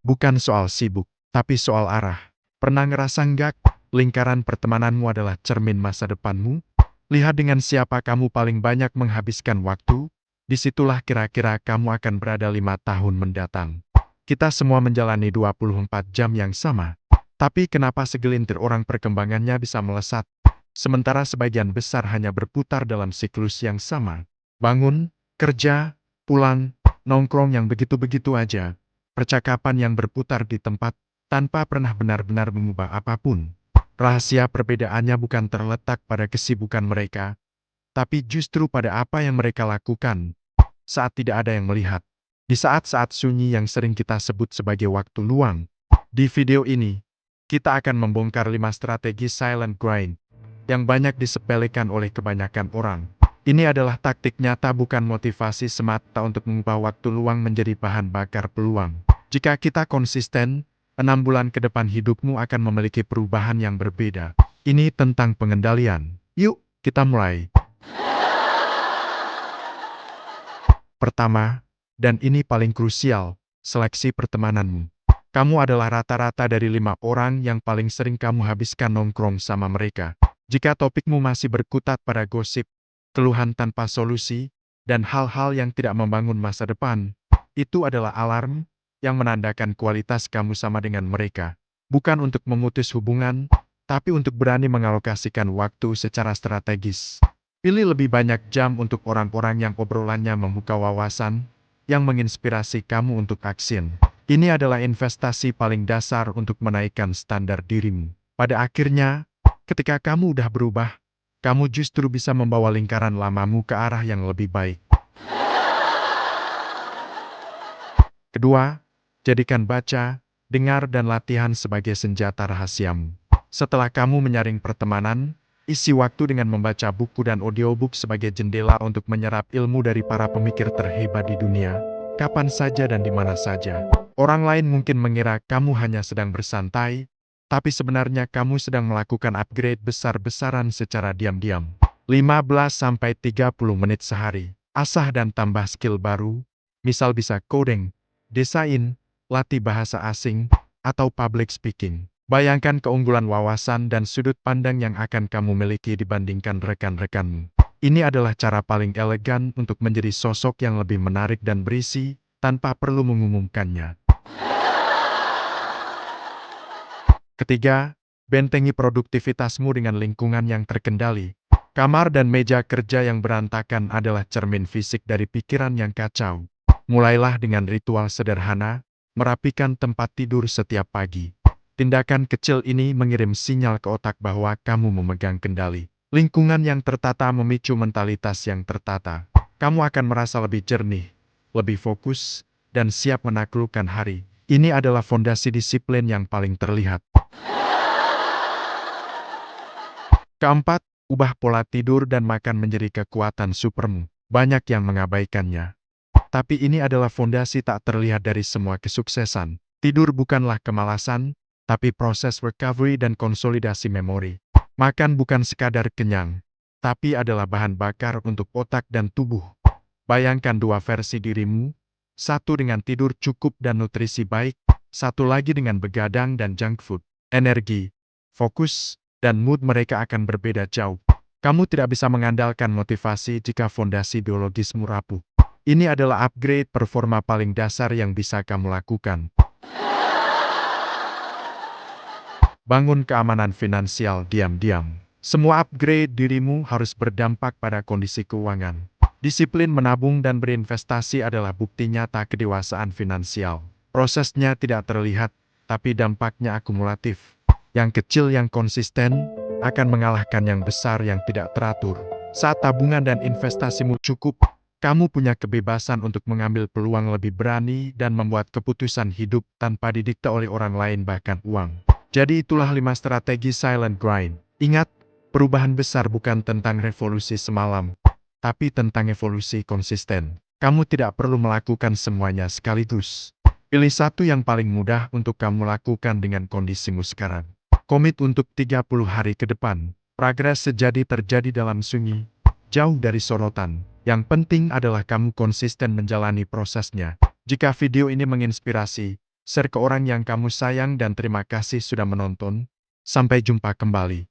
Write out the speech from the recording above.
Bukan soal sibuk, tapi soal arah. Pernah ngerasa nggak? Lingkaran pertemananmu adalah cermin masa depanmu? Lihat dengan siapa kamu paling banyak menghabiskan waktu, disitulah kira-kira kamu akan berada 5 tahun mendatang. Kita semua menjalani 24 jam yang sama. Tapi kenapa segelintir orang perkembangannya bisa melesat, sementara sebagian besar hanya berputar dalam siklus yang sama? Bangun, kerja, pulang, nongkrong yang begitu-begitu aja. Percakapan yang berputar di tempat, tanpa pernah benar-benar mengubah apapun. Rahasia perbedaannya bukan terletak pada kesibukan mereka, tapi justru pada apa yang mereka lakukan saat tidak ada yang melihat. Di saat-saat sunyi yang sering kita sebut sebagai waktu luang. Di video ini, kita akan membongkar 5 strategi silent grind yang banyak disepelekan oleh kebanyakan orang. Ini adalah taktik nyata, bukan motivasi semata untuk mengubah waktu luang menjadi bahan bakar peluang. Jika kita konsisten, 6 bulan ke depan hidupmu akan memiliki perubahan yang berbeda. Ini tentang pengendalian. Yuk, kita mulai. Pertama, dan ini paling krusial, seleksi pertemananmu. Kamu adalah rata-rata dari 5 orang yang paling sering kamu habiskan nongkrong sama mereka. Jika topikmu masih berkutat pada gosip, keluhan tanpa solusi, dan hal-hal yang tidak membangun masa depan, itu adalah alarm yang menandakan kualitas kamu sama dengan mereka. Bukan untuk memutus hubungan, tapi untuk berani mengalokasikan waktu secara strategis. Pilih lebih banyak jam untuk orang-orang yang obrolannya membuka wawasan, yang menginspirasi kamu untuk aksin. Ini adalah investasi paling dasar untuk menaikkan standar dirimu. Pada akhirnya, ketika kamu udah berubah, kamu justru bisa membawa lingkaran lamamu ke arah yang lebih baik. Kedua, jadikan baca, dengar dan latihan sebagai senjata rahasiamu. Setelah kamu menyaring pertemanan, isi waktu dengan membaca buku dan audiobook sebagai jendela untuk menyerap ilmu dari para pemikir terhebat di dunia, kapan saja dan di mana saja. Orang lain mungkin mengira kamu hanya sedang bersantai, tapi sebenarnya kamu sedang melakukan upgrade besar-besaran secara diam-diam. 15-30 menit sehari. Asah dan tambah skill baru, misal bisa coding, desain, latih bahasa asing, atau public speaking. Bayangkan keunggulan wawasan dan sudut pandang yang akan kamu miliki dibandingkan rekan-rekanmu. Ini adalah cara paling elegan untuk menjadi sosok yang lebih menarik dan berisi, tanpa perlu mengumumkannya. Ketiga, bentengi produktivitasmu dengan lingkungan yang terkendali. Kamar dan meja kerja yang berantakan adalah cermin fisik dari pikiran yang kacau. Mulailah dengan ritual sederhana, merapikan tempat tidur setiap pagi. Tindakan kecil ini mengirim sinyal ke otak bahwa kamu memegang kendali. Lingkungan yang tertata memicu mentalitas yang tertata. Kamu akan merasa lebih jernih, lebih fokus, dan siap menaklukkan hari. Ini adalah fondasi disiplin yang paling terlihat. Keempat, ubah pola tidur dan makan menjadi kekuatan supermu. Banyak yang mengabaikannya. Tapi ini adalah fondasi tak terlihat dari semua kesuksesan. Tidur bukanlah kemalasan, tapi proses recovery dan konsolidasi memori. Makan bukan sekadar kenyang, tapi adalah bahan bakar untuk otak dan tubuh. Bayangkan 2 versi dirimu, satu dengan tidur cukup dan nutrisi baik, satu lagi dengan begadang dan junk food. Energi, fokus, dan mood mereka akan berbeda jauh. Kamu tidak bisa mengandalkan motivasi jika fondasi biologismu rapuh. Ini adalah upgrade performa paling dasar yang bisa kamu lakukan. Bangun keamanan finansial diam-diam. Semua upgrade dirimu harus berdampak pada kondisi keuangan. Disiplin menabung dan berinvestasi adalah bukti nyata kedewasaan finansial. Prosesnya tidak terlihat, tapi dampaknya akumulatif. Yang kecil yang konsisten akan mengalahkan yang besar yang tidak teratur. Saat tabungan dan investasimu cukup, kamu punya kebebasan untuk mengambil peluang lebih berani dan membuat keputusan hidup tanpa didikte oleh orang lain bahkan uang. Jadi itulah 5 strategi silent grind. Ingat, perubahan besar bukan tentang revolusi semalam, tapi tentang evolusi konsisten. Kamu tidak perlu melakukan semuanya sekaligus. Pilih satu yang paling mudah untuk kamu lakukan dengan kondisimu sekarang. Komit untuk 30 hari ke depan. Progres sejati terjadi dalam sunyi, jauh dari sorotan. Yang penting adalah kamu konsisten menjalani prosesnya. Jika video ini menginspirasi, share ke orang yang kamu sayang dan terima kasih sudah menonton. Sampai jumpa kembali.